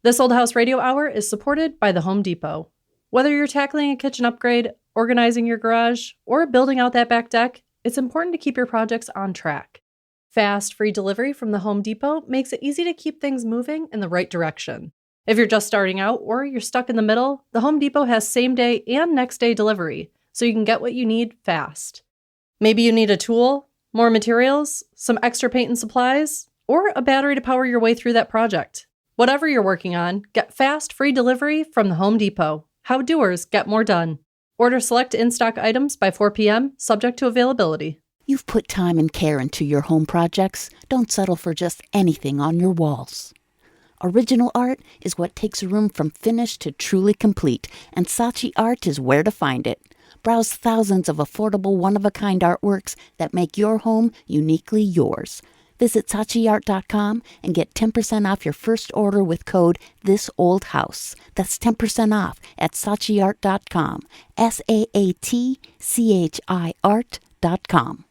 This Old House Radio Hour is supported by the Home Depot. Whether you're tackling a kitchen upgrade, organizing your garage, or building out that back deck, it's important to keep your projects on track. Fast, free delivery from the Home Depot makes it easy to keep things moving in the right direction. If you're just starting out or you're stuck in the middle, the Home Depot has same-day and next-day delivery, so you can get what you need fast. Maybe you need a tool, more materials, some extra paint and supplies, or a battery to power your way through that project. Whatever you're working on, get fast, free delivery from the Home Depot. How doers get more done. Order select in-stock items by 4 p.m., subject to availability. You've put time and care into your home projects. Don't settle for just anything on your walls. Original art is what takes a room from finished to truly complete, and Saatchi Art is where to find it. Browse thousands of affordable, one-of-a-kind artworks that make your home uniquely yours. Visit SaatchiArt.com and get 10% off your first order with code THISOLDHOUSE. That's 10% off at SaatchiArt.com. SaatchiArt.com.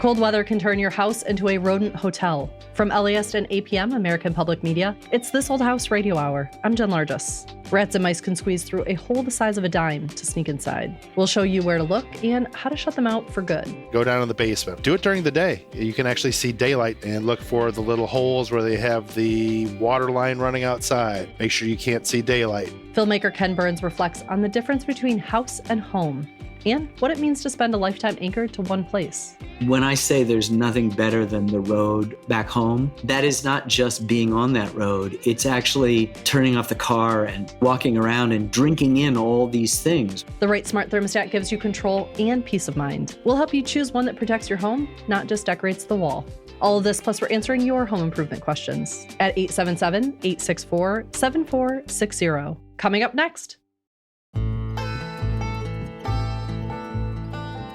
Cold weather can turn your house into a rodent hotel. From LAist and APM, American Public Media, it's This Old House Radio Hour. I'm Jen Largis. Rats and mice can squeeze through a hole the size of a dime to sneak inside. We'll show you where to look and how to shut them out for good. Go down in the basement. Do it during the day. You can actually see daylight and look for the little holes where they have the water line running outside. Make sure you can't see daylight. Filmmaker Ken Burns reflects on the difference between house and home and what it means to spend a lifetime anchored to one place. When I say there's nothing better than the road back home, that is not just being on that road. It's actually turning off the car and walking around and drinking in all these things. The right smart thermostat gives you control and peace of mind. We'll help you choose one that protects your home, not just decorates the wall. All of this, plus we're answering your home improvement questions at 877-864-7460. Coming up next.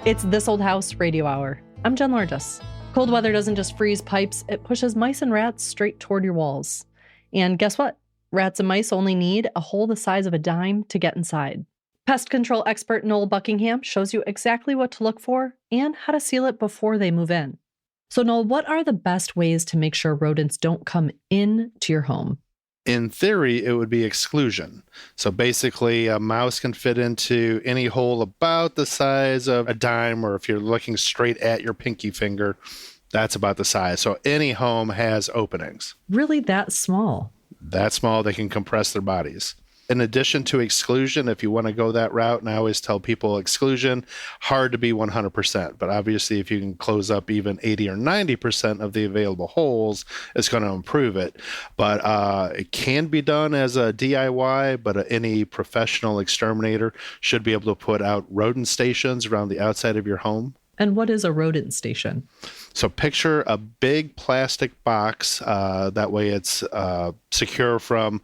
It's This Old House Radio Hour. I'm Jen Largis. Cold weather doesn't just freeze pipes, it pushes mice and rats straight toward your walls. And guess what? Rats and mice only need a hole the size of a dime to get inside. Pest control expert Noel Buckingham shows you exactly what to look for and how to seal it before they move in. So Noel, what are the best ways to make sure rodents don't come into your home? In theory, it would be exclusion. So basically, a mouse can fit into any hole about the size of a dime, or if you're looking straight at your pinky finger, that's about the size. So any home has openings. Really that small? That small, they can compress their bodies. In addition to exclusion, if you want to go that route, and I always tell people exclusion, hard to be 100%. But obviously, if you can close up even 80 or 90% of the available holes, it's going to improve it. But it can be done as a DIY, but any professional exterminator should be able to put out rodent stations around the outside of your home. And what is a rodent station? So picture a big plastic box. That way it's secure from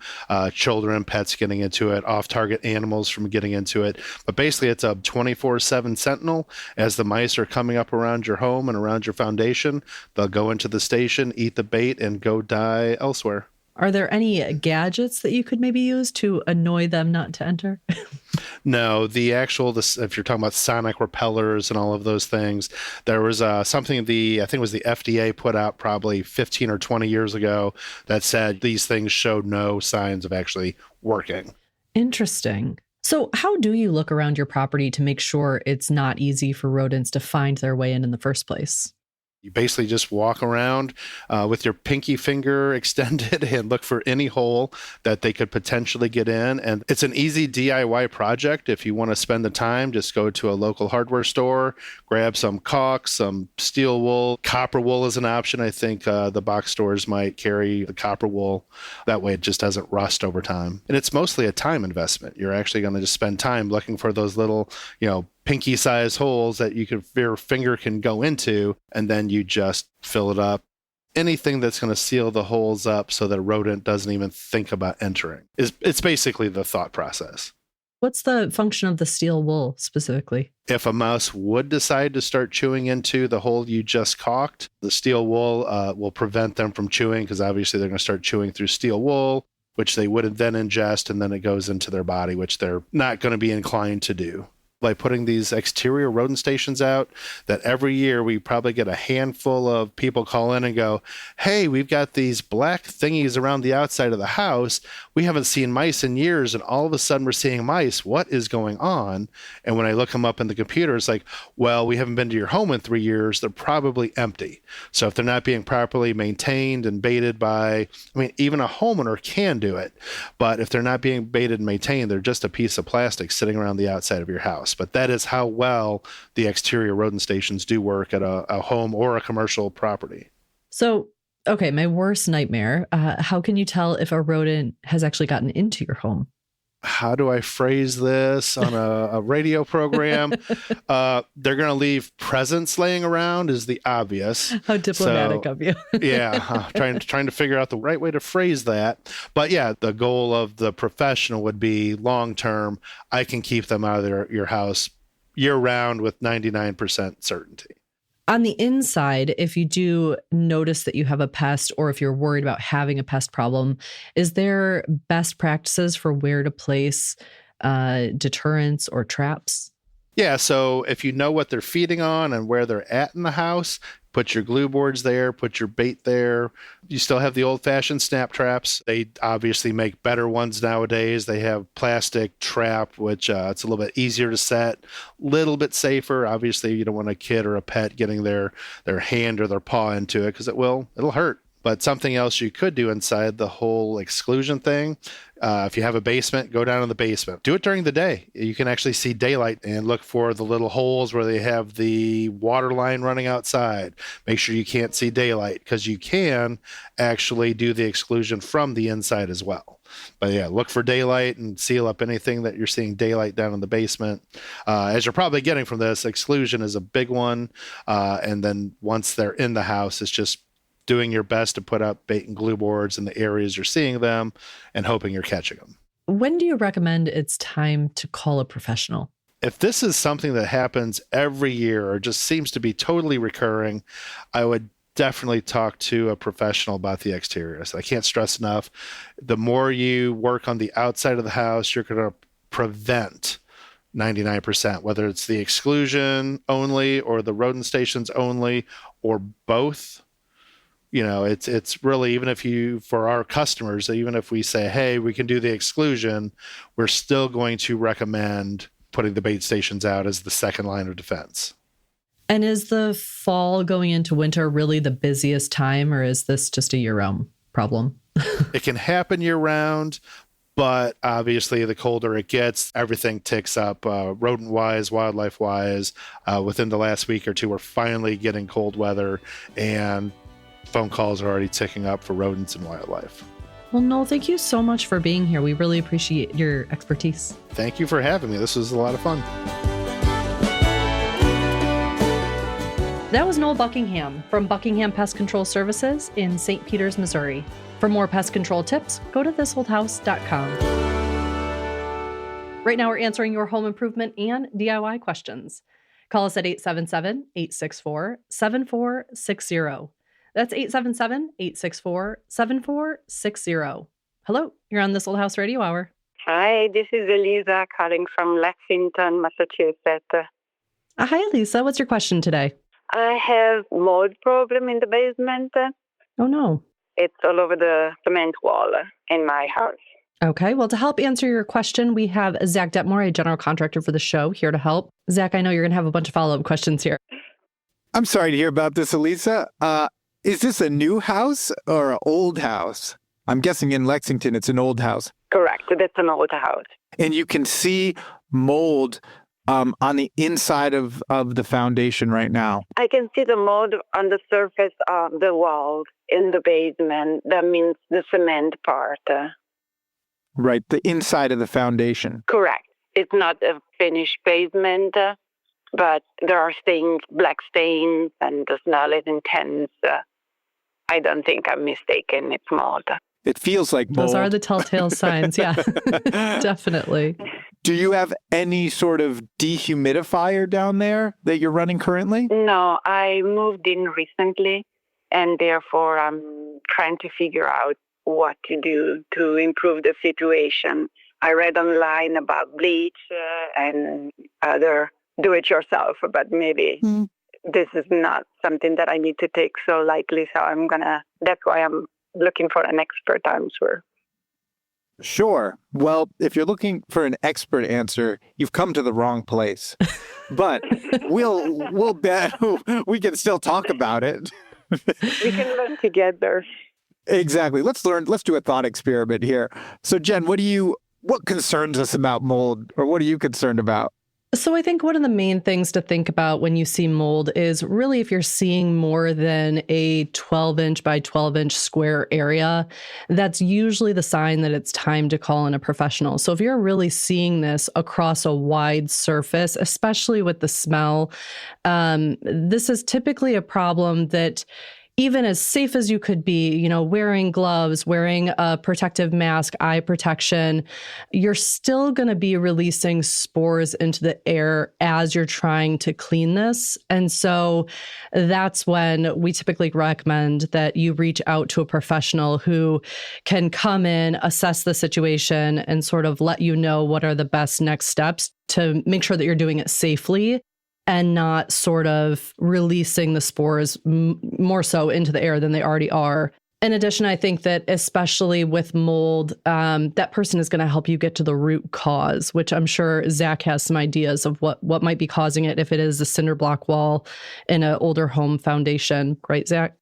children, pets getting into it, off-target animals from getting into it. But basically it's a 24/7 sentinel. As the mice are coming up around your home and around your foundation, they'll go into the station, eat the bait, and go die elsewhere. Are there any gadgets that you could maybe use to annoy them not to enter? No, if you're talking about sonic repellers and all of those things, there was something I think it was the FDA put out probably 15 or 20 years ago that said these things showed no signs of actually working. Interesting. So how do you look around your property to make sure it's not easy for rodents to find their way in the first place? You basically just walk around with your pinky finger extended and look for any hole that they could potentially get in. And it's an easy DIY project. If you want to spend the time, just go to a local hardware store, grab some caulk, some steel wool. Copper wool is an option. I think the box stores might carry the copper wool. That way it just doesn't rust over time. And it's mostly a time investment. You're actually going to just spend time looking for those little, pinky-sized holes that your finger can go into, and then you just fill it up. Anything that's going to seal the holes up so that a rodent doesn't even think about entering. It's basically the thought process. What's the function of the steel wool specifically? If a mouse would decide to start chewing into the hole you just caulked, the steel wool will prevent them from chewing, because obviously they're going to start chewing through steel wool, which they would then ingest, and then it goes into their body, which they're not going to be inclined to do. by putting these exterior rodent stations out, that every year we probably get a handful of people call in and go, hey, we've got these black thingies around the outside of the house. We haven't seen mice in years, and all of a sudden we're seeing mice. What is going on? And when I look them up in the computer, it's like, well, we haven't been to your home in 3 years. They're probably empty. So if they're not being properly maintained and baited by, I mean, even a homeowner can do it, but if they're not being baited and maintained, they're just a piece of plastic sitting around the outside of your house. But that is how well the exterior rodent stations do work at a home or a commercial property. So, okay, my worst nightmare. How can you tell if a rodent has actually gotten into your home? How do I phrase this on a radio program? They're going to leave presents laying around is the obvious. How diplomatic of you. Yeah, trying to figure out the right way to phrase that. But yeah, the goal of the professional would be long-term. I can keep them out of your house year-round with 99% certainty. On the inside, if you do notice that you have a pest or if you're worried about having a pest problem, is there best practices for where to place deterrents or traps? Yeah, so if you know what they're feeding on and where they're at in the house, put your glue boards there, put your bait there. You still have the old-fashioned snap traps. They obviously make better ones nowadays. They have plastic trap, which it's a little bit easier to set, little bit safer. Obviously, you don't want a kid or a pet getting their hand or their paw into it because it'll hurt. But something else you could do inside the whole exclusion thing, if you have a basement, go down in the basement. Do it during the day. You can actually see daylight and look for the little holes where they have the water line running outside. Make sure you can't see daylight because you can actually do the exclusion from the inside as well. But yeah, look for daylight and seal up anything that you're seeing daylight down in the basement. As you're probably getting from this, exclusion is a big one. And then once they're in the house, it's just doing your best to put up bait and glue boards in the areas you're seeing them and hoping you're catching them. When do you recommend it's time to call a professional? If this is something that happens every year or just seems to be totally recurring, I would definitely talk to a professional about the exteriors. I can't stress enough. The more you work on the outside of the house, you're going to prevent 99%, whether it's the exclusion only or the rodent stations only or both. You know, it's really, even if for our customers, even if we say, hey, we can do the exclusion, we're still going to recommend putting the bait stations out as the second line of defense. And is the fall going into winter really the busiest time, or is this just a year-round problem? It can happen year-round, but obviously the colder it gets, everything ticks up, rodent-wise, wildlife-wise. Within the last week or two, we're finally getting cold weather, and phone calls are already ticking up for rodents and wildlife. Well, Noel, thank you so much for being here. We really appreciate your expertise. Thank you for having me. This was a lot of fun. That was Noel Buckingham from Buckingham Pest Control Services in St. Peters, Missouri. For more pest control tips, go to thisoldhouse.com. Right now, we're answering your home improvement and DIY questions. Call us at 877-864-7460. That's 877-864-7460. Hello, you're on This Old House Radio Hour. Hi, this is Elisa calling from Lexington, Massachusetts. Hi, Elisa. What's your question today? I have mold problem in the basement. Oh, no. It's all over the cement wall in my house. Okay, well, to help answer your question, we have Zach Dettmore, a general contractor for the show, here to help. Zach, I know you're going to have a bunch of follow-up questions here. I'm sorry to hear about this, Elisa. Is this a new house or an old house? I'm guessing in Lexington, it's an old house. Correct. That's an old house. And you can see mold on the inside of the foundation right now. I can see the mold on the surface of the wall in the basement. That means the cement part. Right, the inside of the foundation. Correct. It's not a finished basement, but there are stains, black stains, and the smell is intense. I don't think I'm mistaken. It's mold. It feels like mold. Those are the telltale signs. Yeah, definitely. Do you have any sort of dehumidifier down there that you're running currently? No, I moved in recently, and therefore I'm trying to figure out what to do to improve the situation. I read online about bleach and other do-it-yourself, but maybe this is not something that I need to take so lightly. So that's why I'm looking for an expert, I'm sure. Sure. Well, if you're looking for an expert answer, you've come to the wrong place. But we'll bet we can still talk about it. We can learn together. Exactly. Let's do a thought experiment here. So Jen, what concerns us about mold, or what are you concerned about? So I think one of the main things to think about when you see mold is really if you're seeing more than a 12-inch by 12-inch square area, that's usually the sign that it's time to call in a professional. So if you're really seeing this across a wide surface, especially with the smell, this is typically a problem that even as safe as you could be, wearing gloves, wearing a protective mask, eye protection, you're still going to be releasing spores into the air as you're trying to clean this. And so that's when we typically recommend that you reach out to a professional who can come in, assess the situation, and sort of let you know what are the best next steps to make sure that you're doing it safely and not sort of releasing the spores more so into the air than they already are. In addition, I think that especially with mold, that person is going to help you get to the root cause, which I'm sure Zach has some ideas of what might be causing it if it is a cinder block wall in an older home foundation. Right, Zach?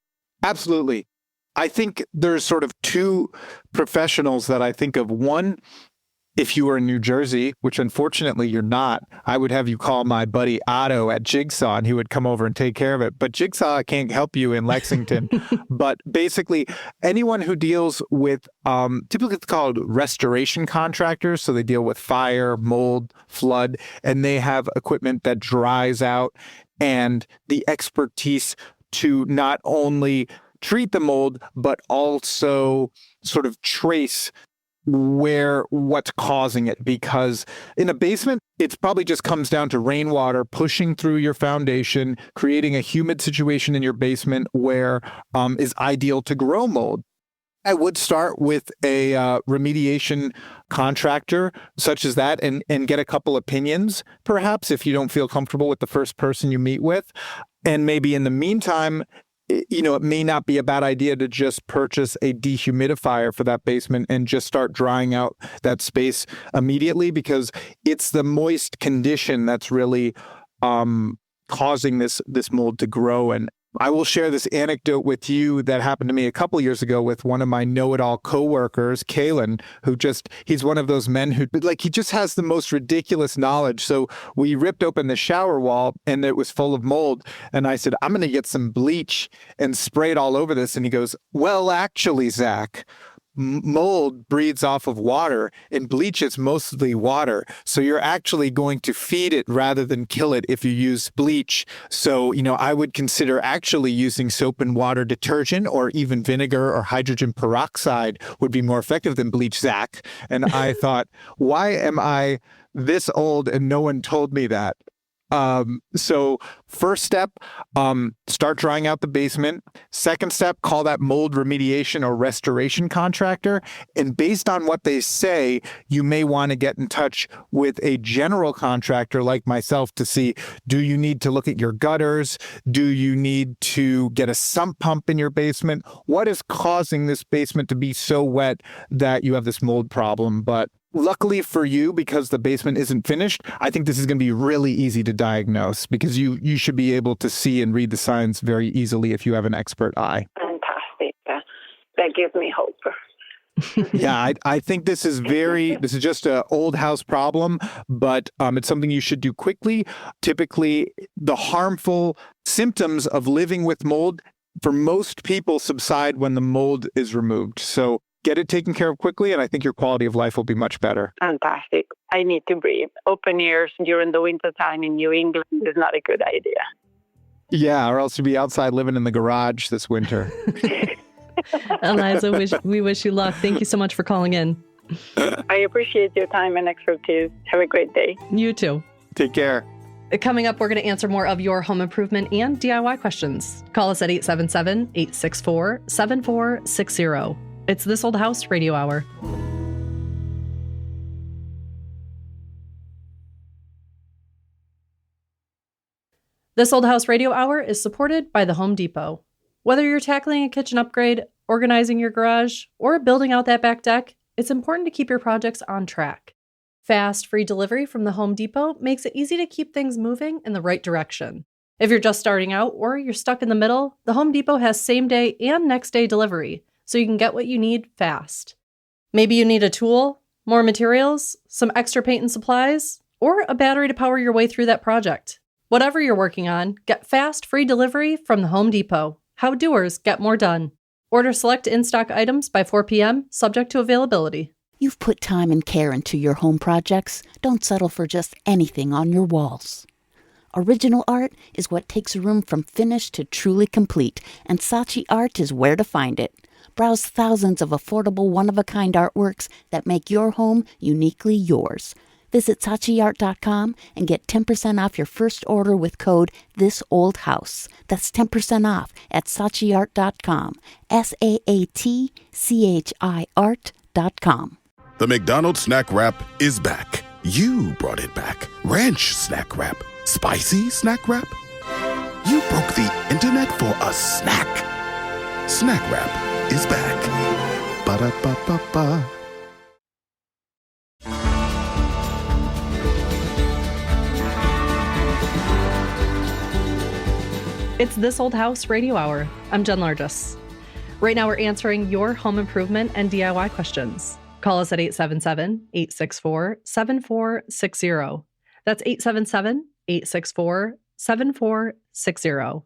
Absolutely. I think there's sort of two professionals that I think of. One, if you were in New Jersey, which unfortunately you're not, I would have you call my buddy Otto at Jigsaw and he would come over and take care of it. But Jigsaw can't help you in Lexington. But basically, anyone who deals with, typically it's called restoration contractors. So they deal with fire, mold, flood, and they have equipment that dries out and the expertise to not only treat the mold, but also sort of trace what's causing it, because in a basement, it probably just comes down to rainwater pushing through your foundation, creating a humid situation in your basement where is ideal to grow mold. I would start with a remediation contractor such as that and get a couple opinions, perhaps, if you don't feel comfortable with the first person you meet with. And maybe in the meantime, it may not be a bad idea to just purchase a dehumidifier for that basement and just start drying out that space immediately, because it's the moist condition that's really causing this mold to grow. And I will share this anecdote with you that happened to me a couple years ago with one of my know-it-all coworkers, Kalen, he's one of those men who, he just has the most ridiculous knowledge. So we ripped open the shower wall and it was full of mold. And I said, I'm going to get some bleach and spray it all over this. And he goes, well, actually, Zach, mold breeds off of water and bleach is mostly water. So you're actually going to feed it rather than kill it if you use bleach. So, I would consider actually using soap and water detergent or even vinegar or hydrogen peroxide would be more effective than bleach, Zach. And I thought, why am I this old and no one told me that? So first step, start drying out the basement. Second step, call that mold remediation or restoration contractor. And based on what they say, you may want to get in touch with a general contractor like myself to see, do you need to look at your gutters? Do you need to get a sump pump in your basement? What is causing this basement to be so wet that you have this mold problem? But luckily for you, because the basement isn't finished, I think this is going to be really easy to diagnose, because you should be able to see and read the signs very easily if you have an expert eye. Fantastic. That gives me hope. Yeah, I think this is just an old house problem, but it's something you should do quickly. Typically, the harmful symptoms of living with mold for most people subside when the mold is removed. So get it taken care of quickly, and I think your quality of life will be much better. Fantastic. I need to breathe. Open ears during the winter time in New England is not a good idea. Yeah, or else you'll be outside living in the garage this winter. Eliza, we wish you luck. Thank you so much for calling in. I appreciate your time and expertise. Have a great day. You too. Take care. Coming up, we're going to answer more of your home improvement and DIY questions. Call us at 877-864-7460. It's This Old House Radio Hour. This Old House Radio Hour is supported by the Home Depot. Whether you're tackling a kitchen upgrade, organizing your garage, or building out that back deck, it's important to keep your projects on track. Fast, free delivery from the Home Depot makes it easy to keep things moving in the right direction. If you're just starting out or you're stuck in the middle, the Home Depot has same-day and next-day delivery, so you can get what you need fast. Maybe you need a tool, more materials, some extra paint and supplies, or a battery to power your way through that project. Whatever you're working on, get fast, free delivery from the Home Depot. How doers get more done. Order select in-stock items by 4 p.m., subject to availability. You've put time and care into your home projects. Don't settle for just anything on your walls. Original art is what takes a room from finished to truly complete, and Saatchi Art is where to find it. Browse thousands of affordable one-of-a-kind artworks that make your home uniquely yours. Visit SaatchiArt.com and get 10% off your first order with code THISOLDHOUSE. That's 10% off at SaatchiArt.com. SaatChi Art.com. The McDonald's snack wrap is back. You brought it back. Ranch snack wrap. Spicy snack wrap. You broke the internet for a snack. Snack wrap is back. Ba-da-ba-ba-ba. It's This Old House Radio Hour. I'm Jen Largis. Right now we're answering your home improvement and DIY questions. Call us at 877-864-7460. That's 877-864-7460.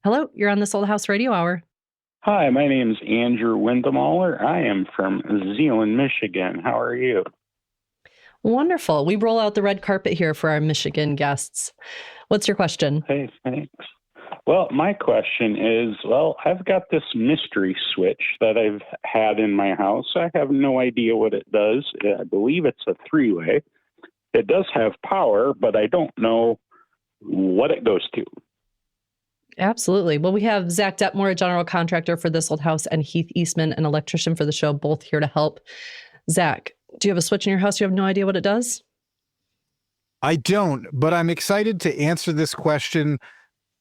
Hello, you're on This Old House Radio Hour. Hi, my name's Andrew Windemaller. I am from Zeeland, Michigan. How are you? Wonderful. We roll out the red carpet here for our Michigan guests. What's your question? Hey, thanks. Well, my question is, I've got this mystery switch that I've had in my house. I have no idea what it does. I believe it's a three-way. It does have power, but I don't know what it goes to. Absolutely. Well, we have Zach Dettmore, a general contractor for This Old House, and Heath Eastman, an electrician for the show, both here to help. Zach, do you have a switch in your house? You have no idea what it does? I don't, but I'm excited to answer this question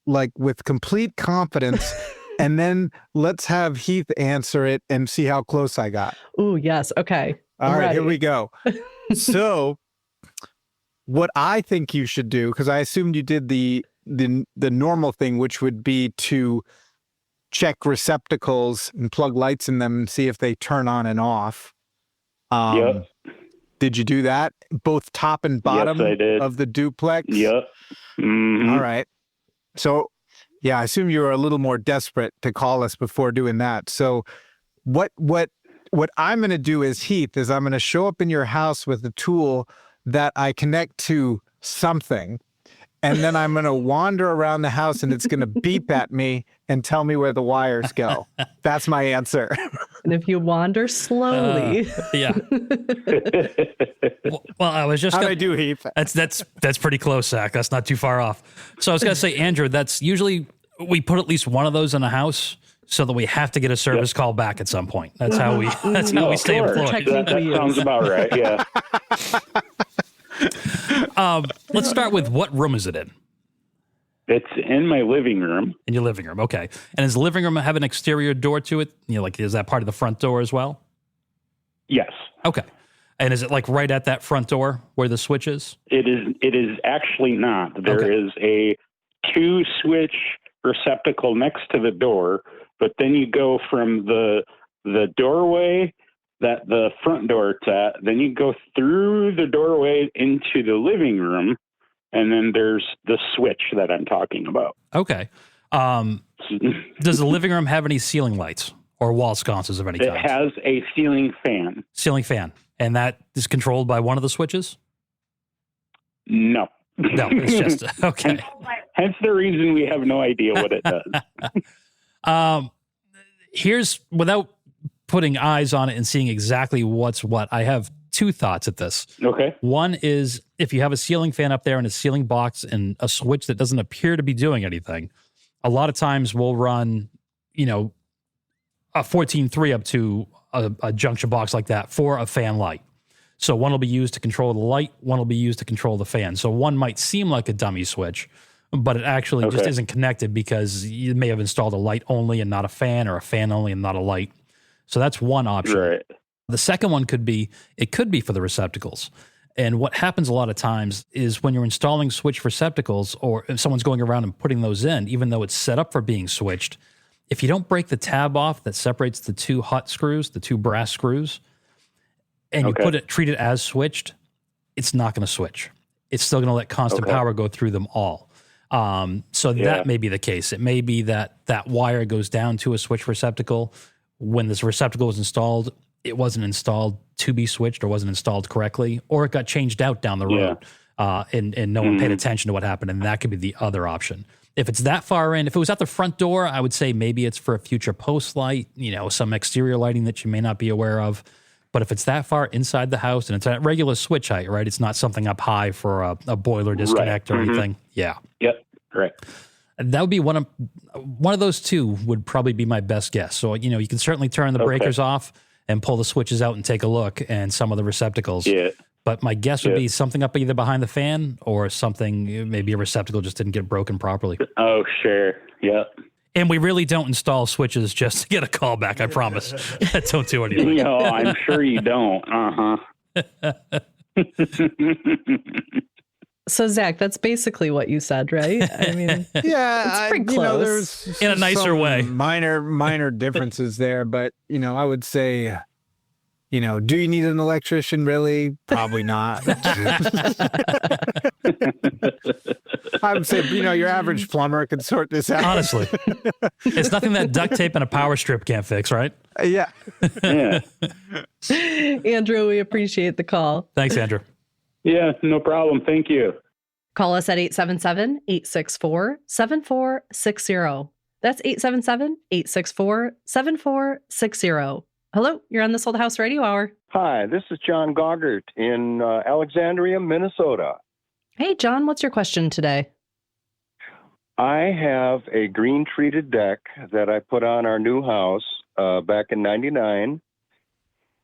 like with complete confidence. And then let's have Heath answer it and see how close I got. Ooh, yes. Okay. All right, here we go. So what I think you should do, because I assumed you did the normal thing, which would be to check receptacles and plug lights in them and see if they turn on and off. Yep. Did you do that? Both top and bottom of the duplex? Yep. Mm-hmm. All right. So, yeah, I assume you were a little more desperate to call us before doing that. So what I'm going to do as Heath is I'm going to show up in your house with a tool that I connect to something, and then I'm going to wander around the house and it's going to beep at me and tell me where the wires go. That's my answer. And if you wander slowly. Yeah. Well, I was just How'd I do, Heath? That's pretty close, Zach. That's not too far off. So I was going to say, Andrew, that's usually we put at least one of those in the house so that we have to get a service call back at some point. That's how we stay employed. That sounds about right. Yeah. Let's start with, what room is it in? It's in my living room. In your living room, okay. And does the living room have an exterior door to it? Is that part of the front door as well? Yes. Okay. And is it like right at that front door where the switch is? It is actually not. There is a 2-switch receptacle next to the door, but then you go from the doorway that the front door is at, then you go through the doorway into the living room, and then there's the switch that I'm talking about. Okay. Does the living room have any ceiling lights or wall sconces of any kind? It has a ceiling fan. Ceiling fan. And that is controlled by one of the switches? No. No, it's just, okay. Hence the reason we have no idea what it does. Here's, without putting eyes on it and seeing exactly what's what, I have two thoughts at this. Okay. One is, if you have a ceiling fan up there and a ceiling box and a switch that doesn't appear to be doing anything, a lot of times we'll run, a 14.3 up to a junction box like that for a fan light. So one will be used to control the light, one will be used to control the fan. So one might seem like a dummy switch, but it actually just isn't connected because you may have installed a light only and not a fan, or a fan only and not a light. So that's one option. Right. The second one could be for the receptacles. And what happens a lot of times is when you're installing switch receptacles, or if someone's going around and putting those in, even though it's set up for being switched, if you don't break the tab off that separates the two hot screws, the two brass screws, and you treat it as switched, it's not going to switch. It's still going to let constant power go through them all. So that may be the case. It may be that that wire goes down to a switch receptacle. When this receptacle was installed, it wasn't installed to be switched, or wasn't installed correctly, or it got changed out down the road, and no one paid attention to what happened, and that could be the other option. If it's that far in, if it was at the front door, I would say maybe it's for a future post light, some exterior lighting that you may not be aware of. But if it's that far inside the house and it's at regular switch height, right, it's not something up high for a boiler disconnect or anything. Yeah. Yep. Right. That would be one of those two would probably be my best guess. So, you can certainly turn the breakers off and pull the switches out and take a look, and some of the receptacles. Yeah. But my guess would be something up either behind the fan, or something, maybe a receptacle just didn't get broken properly. Oh, sure. Yep. And we really don't install switches just to get a call back, I promise. Don't do anything. I'm sure you don't. So, Zach, that's basically what you said, right? I mean, it's pretty close. There's in a nicer way. Minor differences there, but, I would say, do you need an electrician, really? Probably not. I would say, your average plumber could sort this out. Honestly. It's nothing that duct tape and a power strip can't fix, right? Yeah. Andrew, we appreciate the call. Thanks, Andrew. Yeah, no problem. Thank you. Call us at 877-864-7460. That's 877-864-7460. Hello, you're on This Old House Radio Hour. Hi, this is John Goggart in Alexandria, Minnesota. Hey, John, what's your question today? I have a green treated deck that I put on our new house back in '99.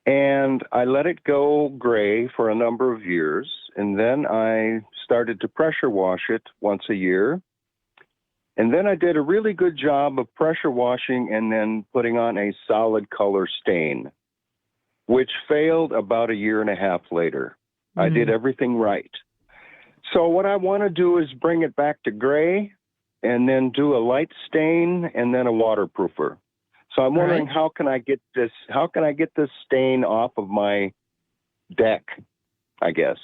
And I let it go gray for a number of years. And then I started to pressure wash it once a year. And then I did a really good job of pressure washing and then putting on a solid color stain, which failed about a year and a half later. I did everything right. So what I want to do is bring it back to gray and then do a light stain and then a waterproofer. So I'm wondering, how can I get this stain off of my deck, I guess?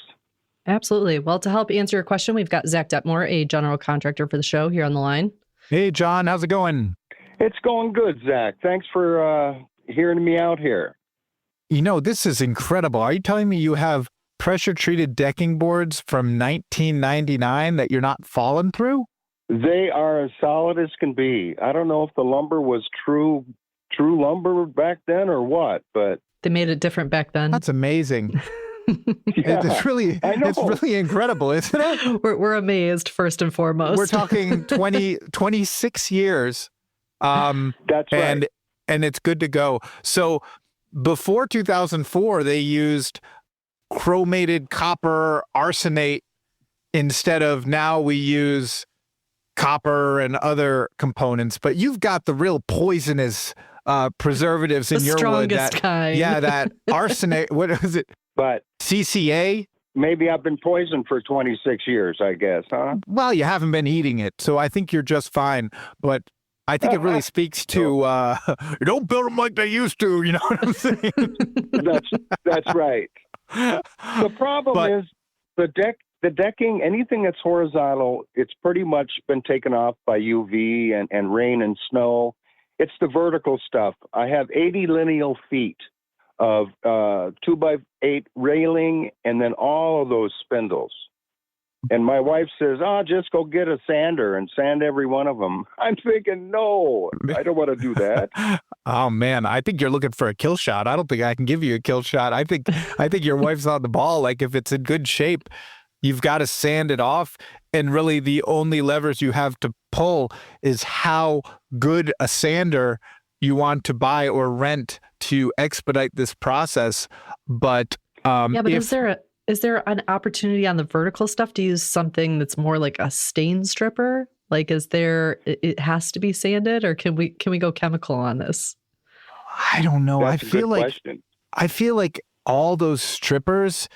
Absolutely. Well, to help answer your question, we've got Zach Dettmore, a general contractor for the show, here on the line. Hey, John, how's it going? It's going good, Zach. Thanks for hearing me out here. This is incredible. Are you telling me you have pressure-treated decking boards from 1999 that you're not falling through? They are as solid as can be. I don't know if the lumber was true lumber back then or what, but they made it different back then. That's amazing. It's really incredible, isn't it? We're amazed, first and foremost. We're talking 26 years. That's right. And it's good to go. So before 2004, they used chromated copper arsenate instead of, now we use copper and other components, but you've got the real poisonous preservatives in your wood. The strongest kind. Yeah, that arsenate. What is it? But CCA? Maybe I've been poisoned for 26 years, I guess, huh? Well, you haven't been eating it, so I think you're just fine. But I think it really speaks to you don't build them like they used to. You know what I'm saying? That's right. The problem is the decking, anything that's horizontal, it's pretty much been taken off by UV and rain and snow. It's the vertical stuff. I have 80 lineal feet of 2x8 railing and then all of those spindles. And my wife says, just go get a sander and sand every one of them. I'm thinking, no, I don't want to do that. Oh, man, I think you're looking for a kill shot. I don't think I can give you a kill shot. I think your wife's on the ball. Like, if it's in good shape, you've got to sand it off. And really the only levers you have to pull is how good a sander you want to buy or rent to expedite this process. But is Is there an opportunity on the vertical stuff to use something that's more like a stain stripper? Like, it has to be sanded, or can we go chemical on this? I don't know. That's a good question. I feel like all those strippers,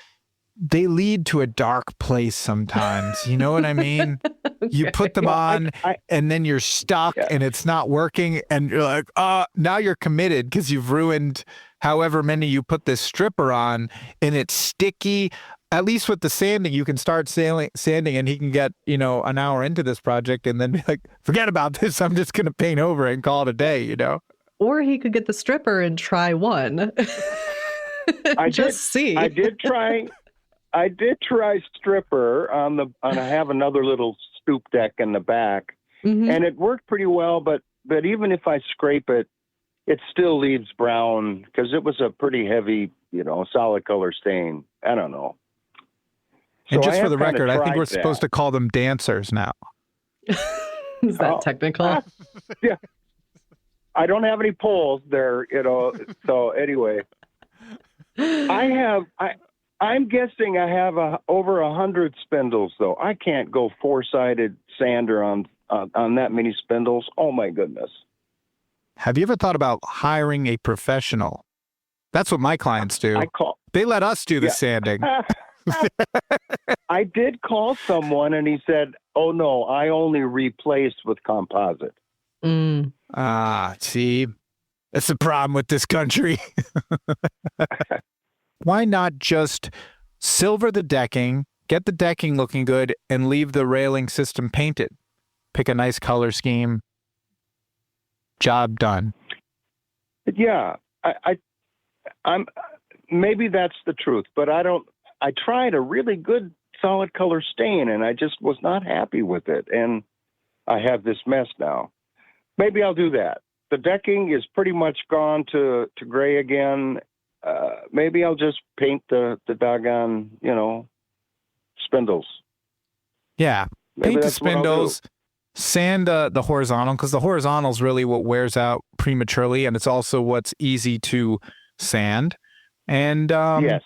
they lead to a dark place sometimes. You know what I mean? Okay. You put them on and then you're stuck and it's not working. And you're like, now you're committed because you've ruined however many you put this stripper on, and it's sticky. At least with the sanding, you can start sanding and he can get, an hour into this project and then be like, forget about this. I'm just going to paint over it and call it a day, Or he could get the stripper and try one. I did try stripper I have another little stoop deck in the back, and it worked pretty well. But even if I scrape it, it still leaves brown because it was a pretty heavy, solid color stain. I don't know. And just for the record, I think we're supposed to call them dancers now. Is that technical? Yeah. I don't have any poles there, so anyway. I'm guessing I have over 100 spindles, though. I can't go four-sided sander on that many spindles. Oh, my goodness. Have you ever thought about hiring a professional? That's what my clients do. They let us do the sanding. I did call someone, and he said, oh, no, I only replaced with composite. See, that's the problem with this country. Why not just silver the decking, get the decking looking good, and leave the railing system painted? Pick a nice color scheme. Job done. Yeah, I'm maybe that's the truth, but I tried a really good solid color stain, and I just was not happy with it, and I have this mess now. Maybe I'll do that. The decking is pretty much gone to gray again. Maybe I'll just paint the doggone, spindles. Yeah, paint the spindles, sand the horizontal, because the horizontal is really what wears out prematurely, and it's also what's easy to sand. And yes.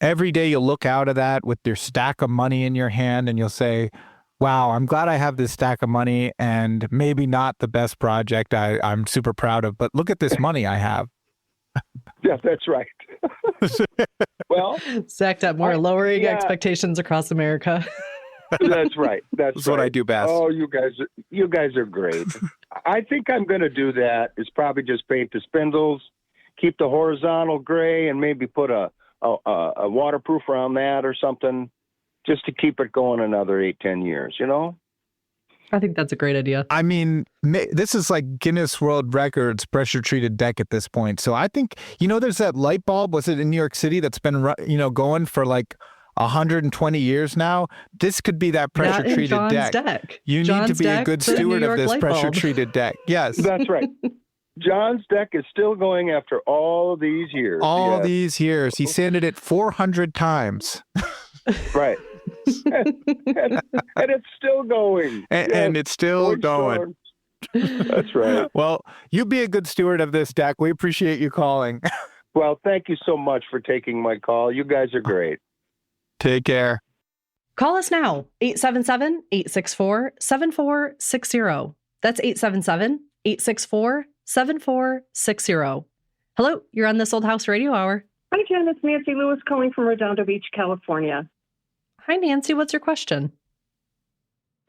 Every day you'll look out of that with your stack of money in your hand, and you'll say, wow, I'm glad I have this stack of money, and maybe not the best project I'm super proud of, but look at this money I have. Yeah, that's right. Well, Zach Dettmore, lowering expectations across America. That's right. That's what I do best. Oh, you guys are great. I think I'm going to do that. Is probably just paint the spindles, keep the horizontal gray, and maybe put a waterproofer on that or something, just to keep it going another 8-10 years. I think that's a great idea. I mean, this is like Guinness World Records pressure-treated deck at this point. So I think, there's that light bulb, was it in New York City, that's been, going for like 120 years now? This could be that pressure-treated deck. You need to be a good steward of this pressure-treated deck. Yes. That's right. John's deck is still going after all these years. These years. He sanded it 400 times. Right. and it's still going. And it's still going. That's right. Well, you be a good steward of this deck. We appreciate you calling. Well, thank you so much for taking my call. You guys are great. Take care. Call us now, 877-864-7460. That's 877-864-7460. Hello, you're on This Old House Radio Hour. Hi, Jen. It's Nancy Lewis calling from Redondo Beach, California. Hi, Nancy. What's your question?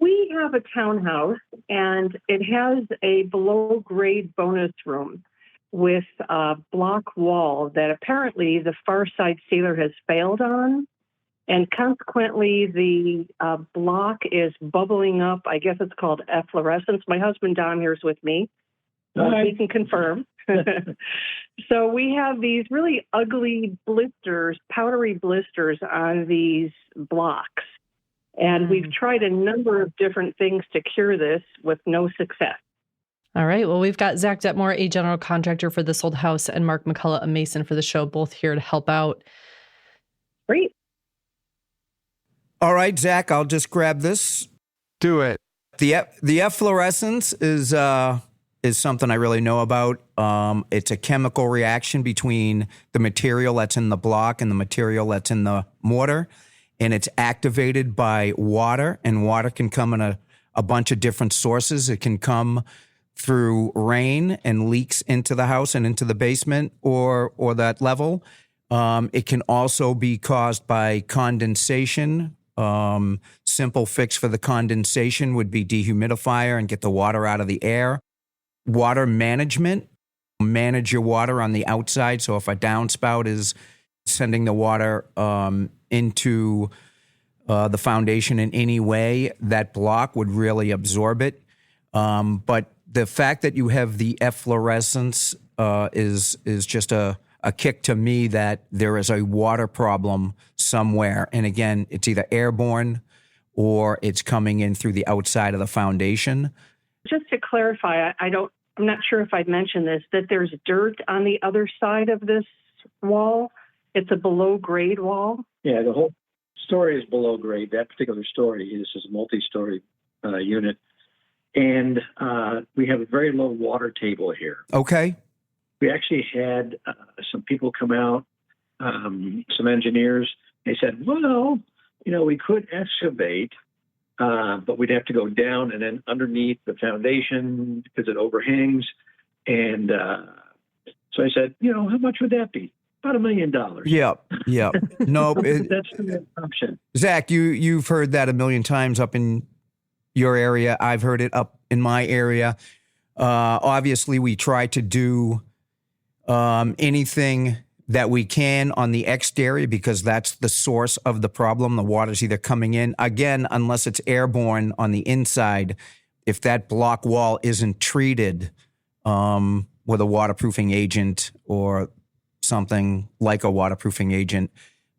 We have a townhouse, and it has a below-grade bonus room with a block wall that apparently the far side sealer has failed on, and consequently the block is bubbling up. I guess it's called efflorescence. My husband Don here is with me. He can confirm. So we have these really ugly blisters, powdery blisters on these blocks. And we've tried a number of different things to cure this with no success. All right. Well, we've got Zach Dettmore, a general contractor for This Old House, and Mark McCullough, a mason for the show, both here to help out. Great. All right, Zach, I'll just grab this. Do it. The efflorescence is is something I really know about. It's a chemical reaction between the material that's in the block and the material that's in the mortar, and it's activated by water, and water can come in a bunch of different sources. It can come through rain and leaks into the house and into the basement or that level. It can also be caused by condensation. Simple fix for the condensation would be dehumidifier and get the water out of the air. Water management, manage your water on the outside. So if a downspout is sending the water into the foundation in any way, that block would really absorb it. But the fact that you have the efflorescence is just a kick to me that there is a water problem somewhere. And again, it's either airborne or it's coming in through the outside of the foundation. Just to clarify, I'm not sure if I'd mentioned this, that there's dirt on the other side of this wall. It's a below grade wall. Yeah, the whole story is below grade. That particular story, this is a multi-story unit. And we have a very low water table here. Okay. We actually had some people come out, some engineers. They said, well, we could excavate, but we'd have to go down and then underneath the foundation because it overhangs. And so I said, how much would that be? About $1 million. Yep. No, that's the option. Zach, you've heard that a million times up in your area. I've heard it up in my area. Obviously, we try to do anything that we can on the exterior because that's the source of the problem. The water's either coming in, again, unless it's airborne on the inside. If that block wall isn't treated with a waterproofing agent or something like a waterproofing agent,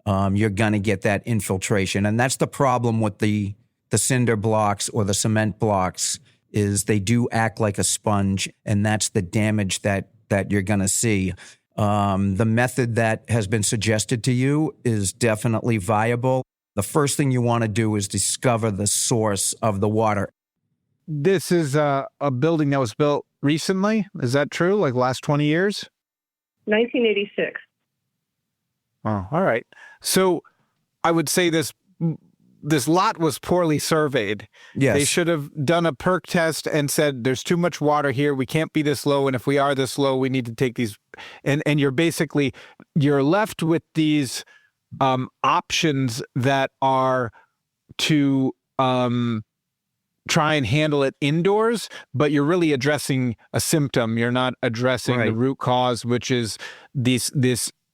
you're going to get that infiltration. And that's the problem with the cinder blocks or the cement blocks is they do act like a sponge, and that's the damage that you're going to see. The method that has been suggested to you is definitely viable. The first thing you want to do is discover the source of the water. This is a building that was built recently. Is that true? Like last 20 years? 1986. Oh, all right. So I would say this lot was poorly surveyed. Yes. They should have done a perk test and said, there's too much water here. We can't be this low. And if we are this low, we need to take these. And you're left with these options that are to try and handle it indoors, but you're really addressing a symptom. You're not addressing the root cause, which is this.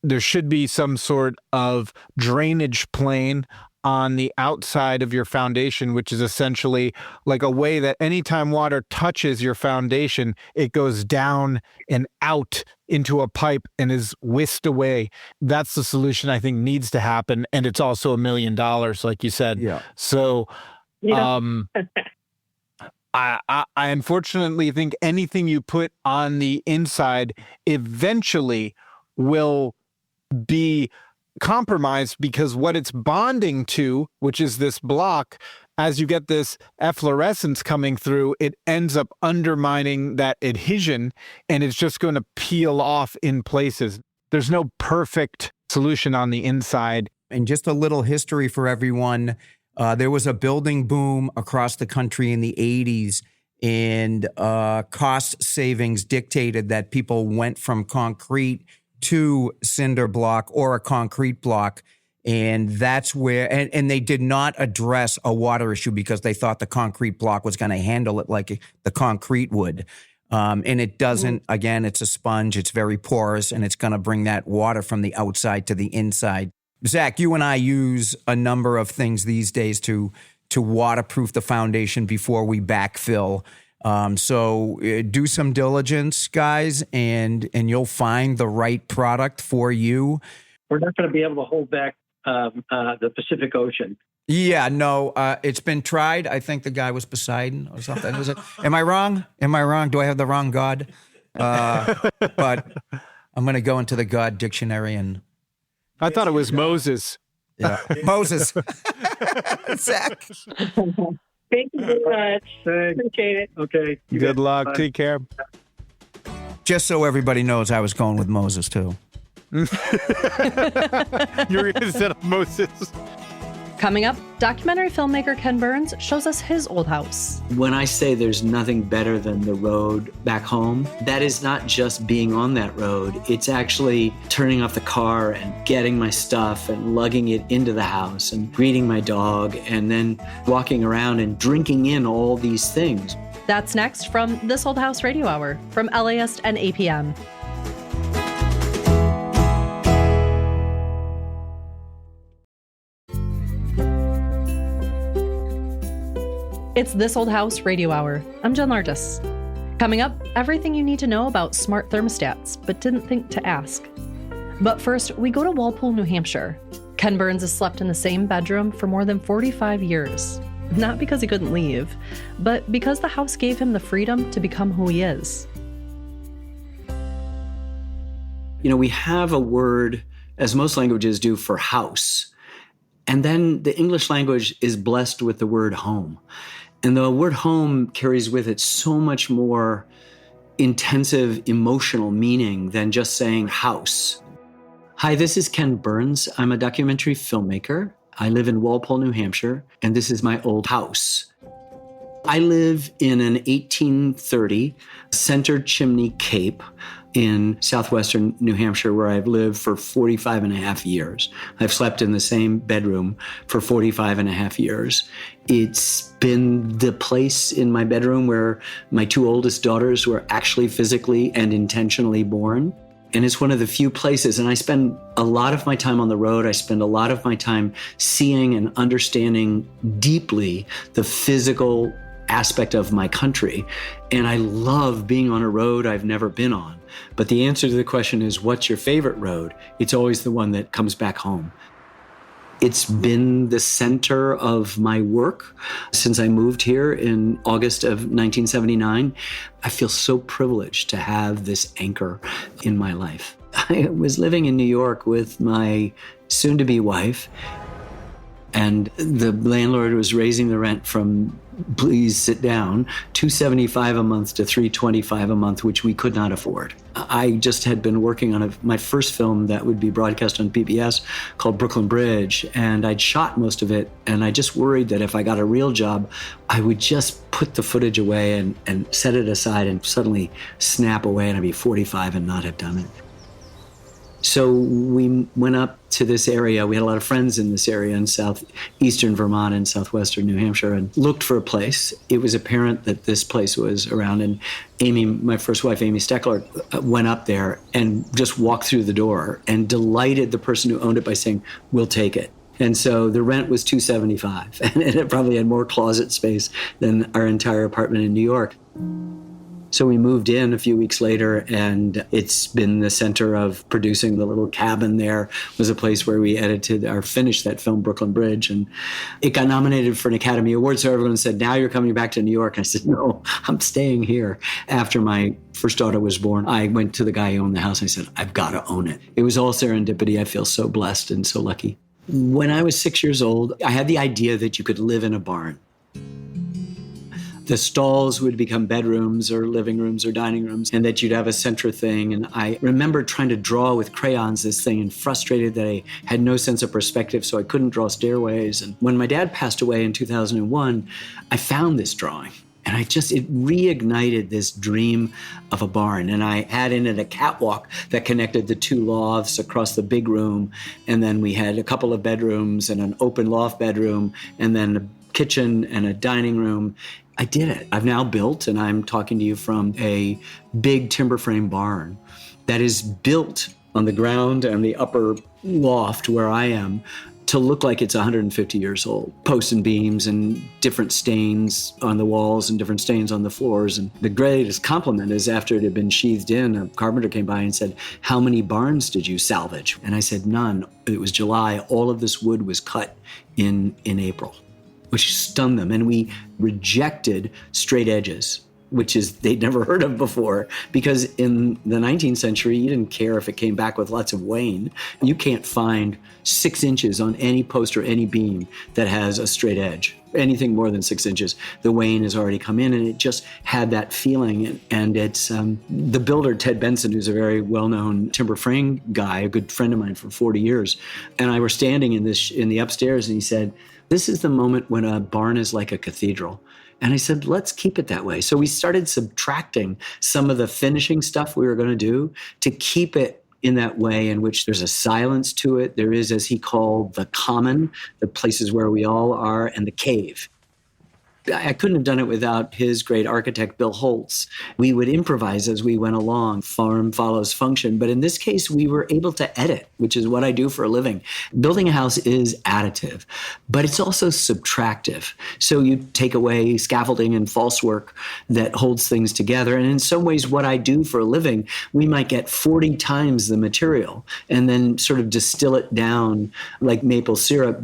There should be some sort of drainage plane on the outside of your foundation, which is essentially like a way that anytime water touches your foundation, it goes down and out into a pipe and is whisked away. That's the solution I think needs to happen. And it's also $1 million, like you said. Yeah. So, I unfortunately think anything you put on the inside eventually will be compromised because what it's bonding to, which is this block, as you get this efflorescence coming through, it ends up undermining that adhesion and it's just going to peel off in places. There's no perfect solution on the inside. And just a little history for everyone. There was a building boom across the country in the 80s, and cost savings dictated that people went from concrete to cinder block or a concrete block. And that's where, and they did not address a water issue because they thought the concrete block was going to handle it like the concrete would. And it doesn't. Again, it's a sponge. It's very porous, and it's going to bring that water from the outside to the inside. Zach, you and I use a number of things these days to waterproof the foundation before we backfill. So do some diligence, guys, and you'll find the right product for you. We're not going to be able to hold back the Pacific Ocean. Yeah, no, it's been tried. I think the guy was Poseidon or something. Was it? Am I wrong? Do I have the wrong god? But I'm going to go into the God dictionary and. I thought it was Moses. Yeah, Moses. Zach. Thank you very much. Appreciate it. Okay. Good luck. Bye. Take care. Just so everybody knows, I was going with Moses, too. You were going to set up Moses. Coming up, documentary filmmaker Ken Burns shows us his old house. When I say there's nothing better than the road back home, that is not just being on that road. It's actually turning off the car and getting my stuff and lugging it into the house and greeting my dog and then walking around and drinking in all these things. That's next from This Old House Radio Hour from LAist and APM. It's This Old House Radio Hour. I'm Jen Largis. Coming up, everything you need to know about smart thermostats, but didn't think to ask. But first, we go to Walpole, New Hampshire. Ken Burns has slept in the same bedroom for more than 45 years. Not because he couldn't leave, but because the house gave him the freedom to become who he is. You know, we have a word, as most languages do, for house. And then the English language is blessed with the word home. And the word home carries with it so much more intensive emotional meaning than just saying house. Hi, this is Ken Burns. I'm a documentary filmmaker. I live in Walpole, New Hampshire, and this is my old house. I live in an 1830 center chimney cape in southwestern New Hampshire, where I've lived for 45 and a half years. I've slept in the same bedroom for 45 and a half years. It's been the place in my bedroom where my two oldest daughters were actually physically and intentionally born. And it's one of the few places, and I spend a lot of my time on the road. I spend a lot of my time seeing and understanding deeply the physical aspect of my country. And I love being on a road I've never been on. But the answer to the question is, what's your favorite road? It's always the one that comes back home. It's been the center of my work since I moved here in August of 1979. I feel so privileged to have this anchor in my life. I was living in New York with my soon-to-be wife, and the landlord was raising the rent from, please sit down, $275 a month to $325 a month, which we could not afford. I just had been working on my first film that would be broadcast on PBS called Brooklyn Bridge, and I'd shot most of it, and I just worried that if I got a real job, I would just put the footage away and set it aside and suddenly snap away and I'd be 45 and not have done it. So we went up to this area. We had a lot of friends in this area in southeastern Vermont and southwestern New Hampshire, and looked for a place. It was apparent that this place was around, and Amy, my first wife, Amy Steckler, went up there and just walked through the door and delighted the person who owned it by saying, "We'll take it." And so the rent was $275, and it probably had more closet space than our entire apartment in New York. So we moved in a few weeks later, and it's been the center of producing. The little cabin there was a place where we edited or finished that film, Brooklyn Bridge. And it got nominated for an Academy Award. So everyone said, "Now you're coming back to New York." And I said, "No, I'm staying here." After my first daughter was born, I went to the guy who owned the house. I said, "I've got to own it." It was all serendipity. I feel so blessed and so lucky. When I was 6 years old, I had the idea that you could live in a barn. The stalls would become bedrooms or living rooms or dining rooms, and that you'd have a center thing. And I remember trying to draw with crayons this thing and frustrated that I had no sense of perspective, so I couldn't draw stairways. And when my dad passed away in 2001, I found this drawing. And it reignited this dream of a barn. And I had in it a catwalk that connected the two lofts across the big room. And then we had a couple of bedrooms and an open loft bedroom, and then a kitchen and a dining room. I did it. I've now built, and I'm talking to you from a big timber frame barn that is built on the ground and the upper loft where I am to look like it's 150 years old. Posts and beams and different stains on the walls and different stains on the floors. And the greatest compliment is after it had been sheathed in, a carpenter came by and said, "How many barns did you salvage?" And I said, "None." It was July. All of this wood was cut in April, which stunned them. And we rejected straight edges. which is they'd never heard of before, because in the 19th century, you didn't care if it came back with lots of wane. You can't find 6 inches on any post or any beam that has a straight edge. Anything more than 6 inches, the wane has already come in, and it just had that feeling. And it's the builder, Ted Benson, who's a very well-known timber frame guy, a good friend of mine for 40 years. And I were standing in the upstairs, and he said, "This is the moment when a barn is like a cathedral." And I said, let's keep it that way. So we started subtracting some of the finishing stuff we were going to do to keep it in that way in which there's a silence to it. There is, as he called, the common, the places where we all are, and the cave. I couldn't have done it without his great architect, Bill Holtz. We would improvise as we went along. Form follows function. But in this case, we were able to edit, which is what I do for a living. Building a house is additive, but it's also subtractive. So you take away scaffolding and false work that holds things together. And in some ways, what I do for a living, we might get 40 times the material and then sort of distill it down like maple syrup,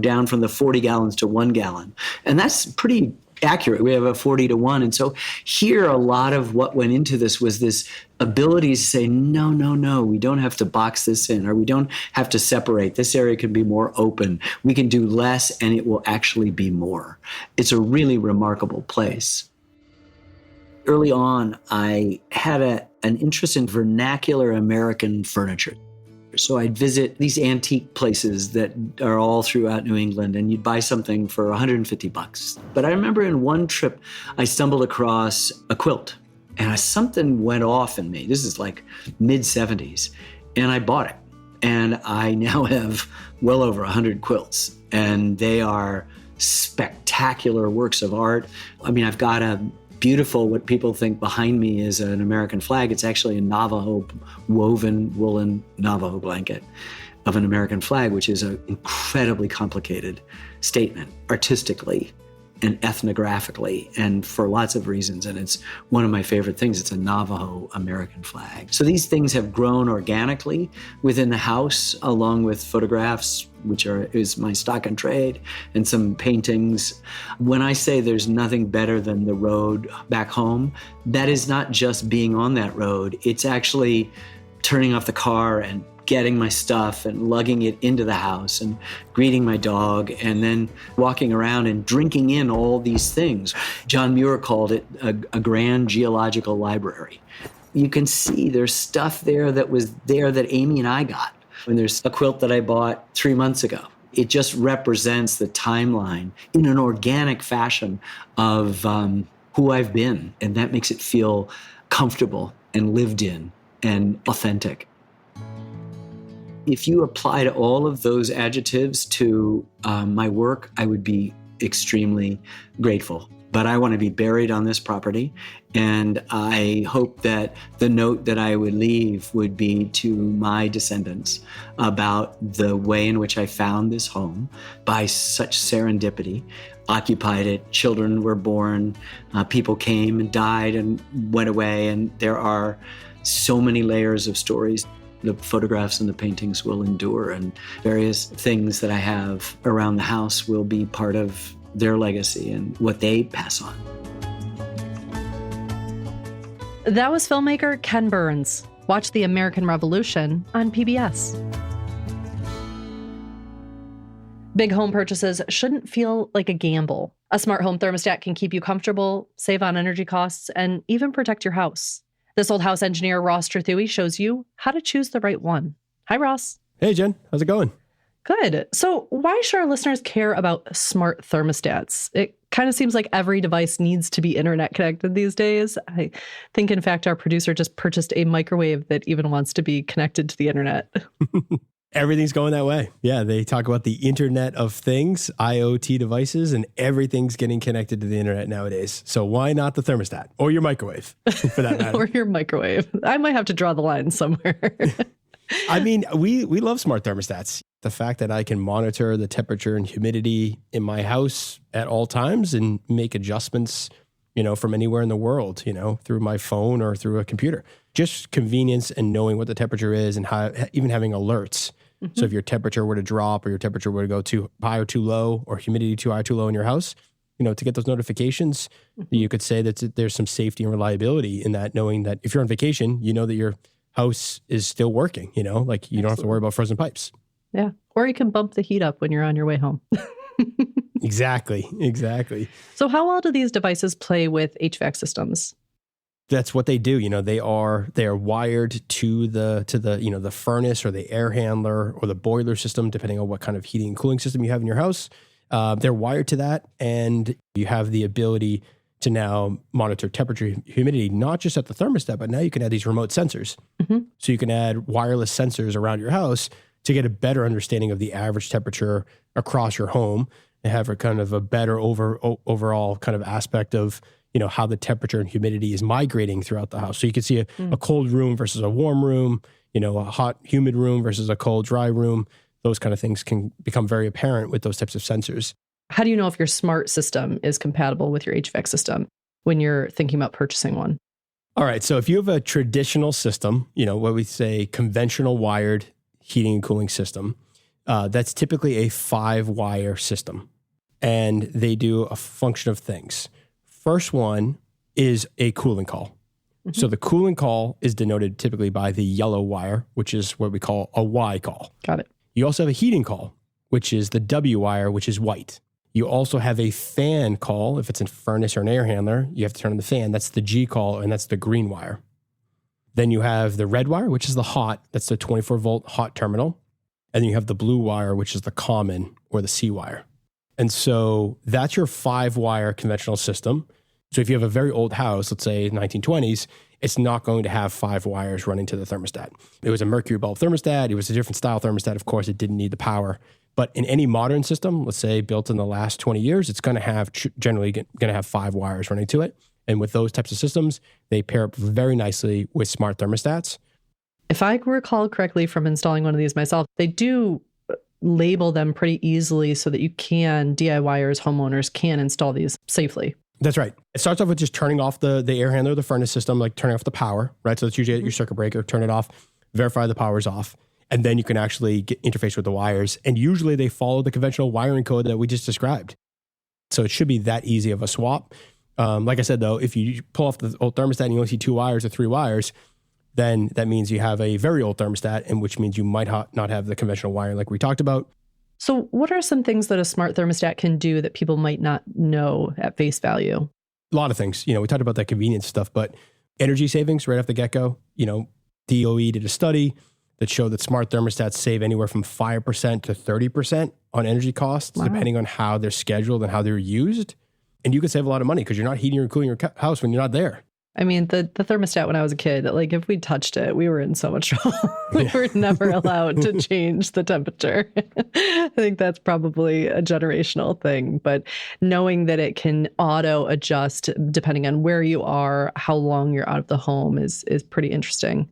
down from the 40 gallons to 1 gallon. And that's pretty accurate. We have a 40 to 1. And so here, a lot of what went into this was this ability to say, no, we don't have to box this in, or we don't have to separate. This area can be more open. We can do less, and it will actually be more. It's a really remarkable place. Early on, I had an interest in vernacular American furniture. So I'd visit these antique places that are all throughout New England, and you'd buy something for $150. But I remember in one trip, I stumbled across a quilt, and something went off in me. This is like mid-70s, and I bought it. And I now have well over 100 quilts, and they are spectacular works of art. I mean, I've got a beautiful, what people think behind me is an American flag. It's actually a Navajo woven woolen Navajo blanket of an American flag, which is an incredibly complicated statement artistically and ethnographically and for lots of reasons. And it's one of my favorite things. It's a Navajo American flag. So these things have grown organically within the house, along with photographs, which is my stock and trade, and some paintings. When I say there's nothing better than the road back home, that is not just being on that road. It's actually turning off the car and getting my stuff and lugging it into the house and greeting my dog and then walking around and drinking in all these things. John Muir called it a grand geological library. You can see there's stuff there that was there that Amy and I got. And there's a quilt that I bought 3 months ago. It just represents the timeline in an organic fashion of who I've been. And that makes it feel comfortable and lived in and authentic. If you applied all of those adjectives to my work, I would be extremely grateful. But I want to be buried on this property, and I hope that the note that I would leave would be to my descendants about the way in which I found this home by such serendipity, occupied it, children were born, people came and died and went away, and there are so many layers of stories. The photographs and the paintings will endure, and various things that I have around the house will be part of their legacy and what they pass on. That was filmmaker Ken Burns. Watch The American Revolution on PBS. Big home purchases shouldn't feel like a gamble. A smart home thermostat can keep you comfortable, save on energy costs, and even protect your house. This Old House engineer, Ross Trethewey, shows you how to choose the right one. Hi, Ross. Hey, Jen. How's it going? Good. So why should our listeners care about smart thermostats? It kind of seems like every device needs to be internet connected these days. I think, in fact, our producer just purchased a microwave that even wants to be connected to the internet. Everything's going that way. Yeah, they talk about the Internet of Things, IoT devices, and everything's getting connected to the internet nowadays. So why not the thermostat or your microwave, for that matter? Or your microwave. I might have to draw the line somewhere. I mean, we love smart thermostats. The fact that I can monitor the temperature and humidity in my house at all times and make adjustments, from anywhere in the world, through my phone or through a computer. Just convenience and knowing what the temperature is, and even having alerts. Mm-hmm. So if your temperature were to drop or your temperature were to go too high or too low, or humidity too high or too low in your house, to get those notifications, you could say that there's some safety and reliability in that, knowing that if you're on vacation, you know that your house is still working, like you don't have to worry about frozen pipes. Yeah. Or you can bump the heat up when you're on your way home. Exactly. So how well do these devices play with HVAC systems? That's what they do. They are wired to the furnace or the air handler or the boiler system, depending on what kind of heating and cooling system you have in your house. They're wired to that, and you have the ability to now monitor temperature, humidity, not just at the thermostat, but now you can add these remote sensors. So you can add wireless sensors around your house to get a better understanding of the average temperature across your home and have a kind of a better overall kind of aspect of, how the temperature and humidity is migrating throughout the house. So you can see a cold room versus a warm room, a hot, humid room versus a cold, dry room. Those kind of things can become very apparent with those types of sensors. How do you know if your smart system is compatible with your HVAC system when you're thinking about purchasing one? All right. So if you have a traditional system, what we say conventional wired heating and cooling system, that's typically a 5-wire system. And they do a function of things. First one is a cooling call. So the cooling call is denoted typically by the yellow wire, which is what we call a Y call. Got it. You also have a heating call, which is the W wire, which is white. You also have a fan call. If it's a furnace or an air handler, you have to turn on the fan. That's the G call, and that's the green wire. Then you have the red wire, which is the hot. That's the 24-volt hot terminal. And then you have the blue wire, which is the common or the C wire. And so that's your 5-wire conventional system. So if you have a very old house, let's say 1920s, it's not going to have 5 wires running to the thermostat. It was a mercury bulb thermostat. It was a different style thermostat. Of course, it didn't need the power. But in any modern system, let's say built in the last 20 years, it's going to have generally going to have 5 wires running to it. And with those types of systems, they pair up very nicely with smart thermostats. If I recall correctly from installing one of these myself, they do label them pretty easily so that you can, DIYers, homeowners can install these safely. That's right. It starts off with just turning off the air handler, the furnace system, like turning off the power, right? So that's usually at your circuit breaker, turn it off, verify the power's off, and then you can actually interface with the wires. And usually they follow the conventional wiring code that we just described. So it should be that easy of a swap. Like I said, though, if you pull off the old thermostat and you only see 2 wires or 3 wires, then that means you have a very old thermostat, and which means you might not have the conventional wiring like we talked about. So what are some things that a smart thermostat can do that people might not know at face value? A lot of things. We talked about that convenience stuff, but energy savings right off the get-go. DOE did a study that showed that smart thermostats save anywhere from 5% to 30% on energy costs, depending on how they're scheduled and how they're used. And you can save a lot of money because you're not heating or cooling your house when you're not there. I mean, the thermostat when I was a kid, like if we touched it, we were in so much trouble. We were never allowed to change the temperature. I think that's probably a generational thing. But knowing that it can auto adjust depending on where you are, how long you're out of the home is pretty interesting.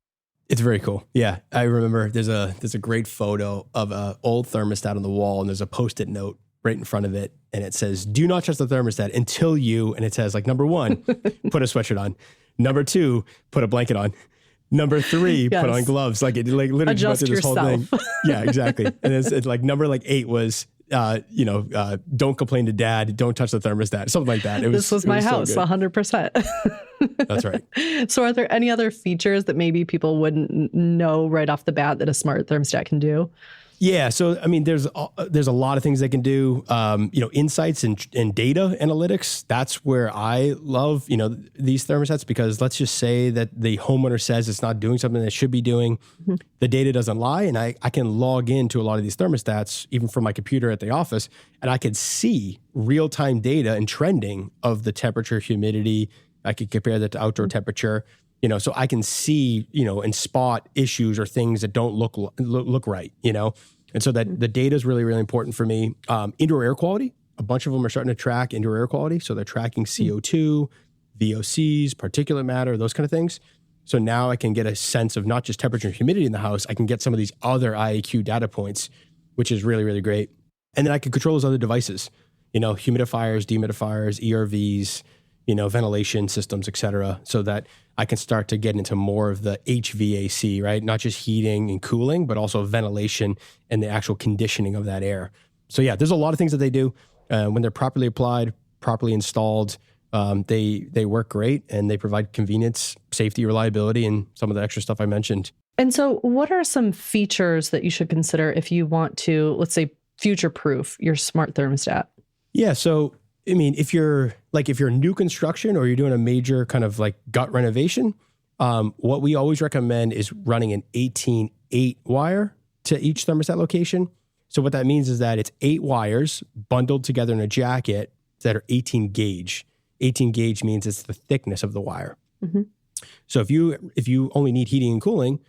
It's very cool. Yeah. I remember there's a great photo of an old thermostat on the wall, and there's a Post-it note right in front of it. And it says, do not trust the thermostat until you, and it says like, number 1, put a sweatshirt on. Number 2, put a blanket on. Number 3, put on gloves. Like it literally adjust went through this yourself. Whole thing. Yeah, exactly. And it's like number 8 was, don't complain to dad. Don't touch the thermostat. Something like that. This was my house, so 100%. That's right. So are there any other features that maybe people wouldn't know right off the bat that a smart thermostat can do? Yeah. So, I mean, there's a lot of things they can do. Insights and data analytics. That's where I love, these thermostats, because let's just say that the homeowner says it's not doing something that it should be doing. Mm-hmm. The data doesn't lie. And I can log into a lot of these thermostats, even from my computer at the office, and I can see real-time data and trending of the temperature, humidity. I could compare that to outdoor temperature. So I can see, and spot issues or things that don't look right, And so that the data is really, really important for me. Indoor air quality, a bunch of them are starting to track indoor air quality. So they're tracking CO2, VOCs, particulate matter, those kind of things. So now I can get a sense of not just temperature and humidity in the house. I can get some of these other IAQ data points, which is really, really great. And then I can control those other devices, humidifiers, dehumidifiers, ERVs, ventilation systems, et cetera, so that I can start to get into more of the HVAC, right? Not just heating and cooling, but also ventilation and the actual conditioning of that air. So yeah, there's a lot of things that they do when they're properly applied, properly installed, they work great, and they provide convenience, safety, reliability, and some of the extra stuff I mentioned. And so what are some features that you should consider if you want to, let's say, future-proof your smart thermostat? Yeah. So, I mean, if you're new construction or you're doing a major kind of like gut renovation, what we always recommend is running an 18-8 wire to each thermostat location. So what that means is that it's 8 wires bundled together in a jacket that are 18 gauge. 18 gauge means it's the thickness of the wire. Mm-hmm. So if you only need heating and cooling,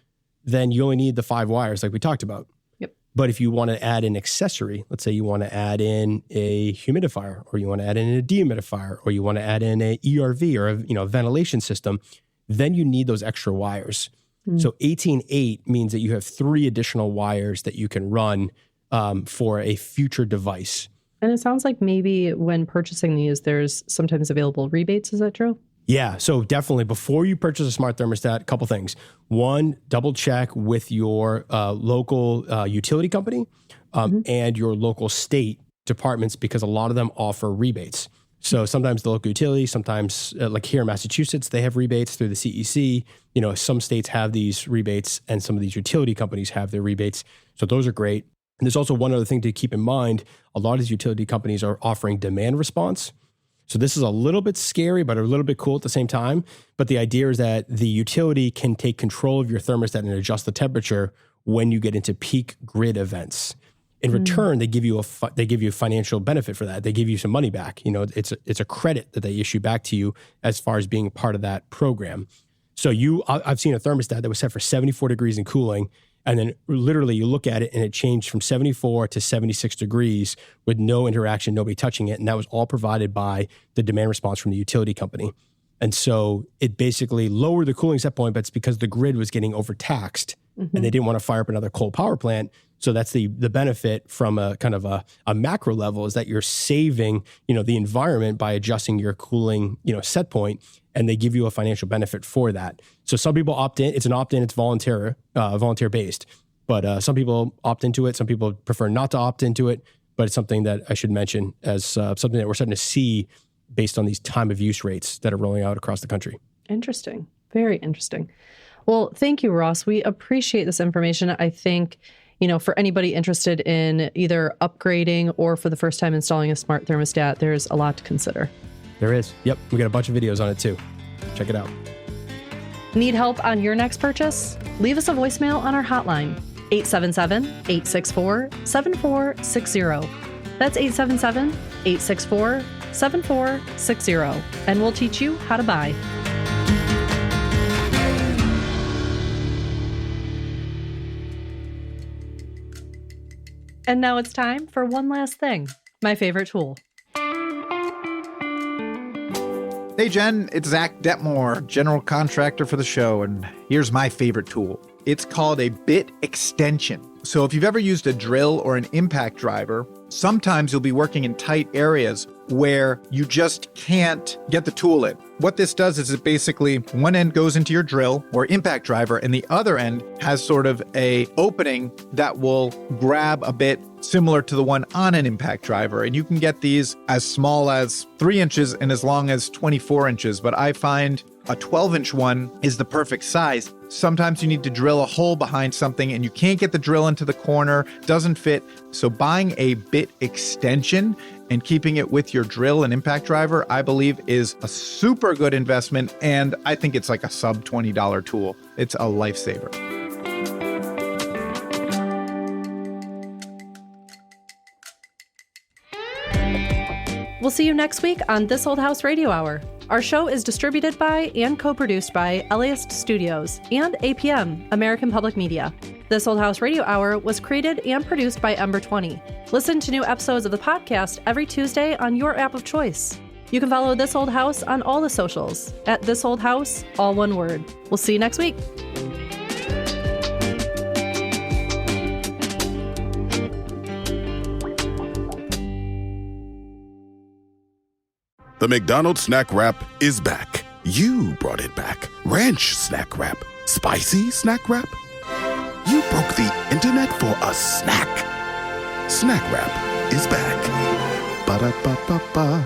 then you only need the 5 wires like we talked about. Yep. But if you want to add an accessory, let's say you want to add in a humidifier, or you want to add in a dehumidifier, or you want to add in a ERV or a ventilation system, then you need those extra wires. So 18-8 means that you have 3 additional wires that you can run for a future device. And it sounds like maybe when purchasing these, there's sometimes available rebates. Is that true? Yeah. So definitely before you purchase a smart thermostat, a couple things. One, double check with your local utility company and your local state departments, because a lot of them offer rebates. So sometimes the local utility, sometimes like here in Massachusetts, they have rebates through the CEC. Some states have these rebates, and some of these utility companies have their rebates. So those are great. And there's also one other thing to keep in mind. A lot of these utility companies are offering demand response. So this is a little bit scary, but a little bit cool at the same time. But the idea is that the utility can take control of your thermostat and adjust the temperature when you get into peak grid events. In return, they give you a financial benefit for that. They give you some money back. It's a credit that they issue back to you as far as being part of that program. So I've seen a thermostat that was set for 74 degrees and cooling, and then literally you look at it and it changed from 74 to 76 degrees with no interaction, nobody touching it. And that was all provided by the demand response from the utility company. And so it basically lowered the cooling set point, but it's because the grid was getting overtaxed and they didn't want to fire up another coal power plant. So that's the benefit from a kind of a macro level, is that you're saving, the environment by adjusting your cooling, set point, and they give you a financial benefit for that. So some people opt in. It's an opt-in. It's volunteer based. But some people opt into it. Some people prefer not to opt into it. But it's something that I should mention as something that we're starting to see based on these time of use rates that are rolling out across the country. Interesting. Very interesting. Well, thank you, Ross. We appreciate this information. I think, for anybody interested in either upgrading or for the first time installing a smart thermostat, there's a lot to consider. There is. Yep. We got a bunch of videos on it too. Check it out. Need help on your next purchase? Leave us a voicemail on our hotline, 877-864-7460. That's 877-864-7460. And we'll teach you how to buy. And now it's time for one last thing, my favorite tool. Hey Jen, it's Zach Dettmore, general contractor for the show, and here's my favorite tool. It's called a bit extension. So if you've ever used a drill or an impact driver, sometimes you'll be working in tight areas where you just can't get the tool in. What this does is it basically, one end goes into your drill or impact driver, and the other end has sort of a opening that will grab a bit similar to the one on an impact driver. And you can get these as small as 3 inches and as long as 24 inches. But I find a 12-inch one is the perfect size. Sometimes you need to drill a hole behind something and you can't get the drill into the corner, doesn't fit. So buying a bit extension and keeping it with your drill and impact driver, I believe, is a super good investment. And I think it's like a sub $20 tool. It's a lifesaver. We'll see you next week on This Old House Radio Hour. Our show is distributed by and co-produced by LAist Studios and APM, American Public Media. This Old House Radio Hour was created and produced by Ember 20. Listen to new episodes of the podcast every Tuesday on your app of choice. You can follow This Old House on all the socials at This Old House, all one word. We'll see you next week. The McDonald's Snack Wrap is back. You brought it back. Ranch Snack Wrap. Spicy Snack Wrap. You broke the internet for a snack. Snack Wrap is back. Ba-da-ba-ba-ba.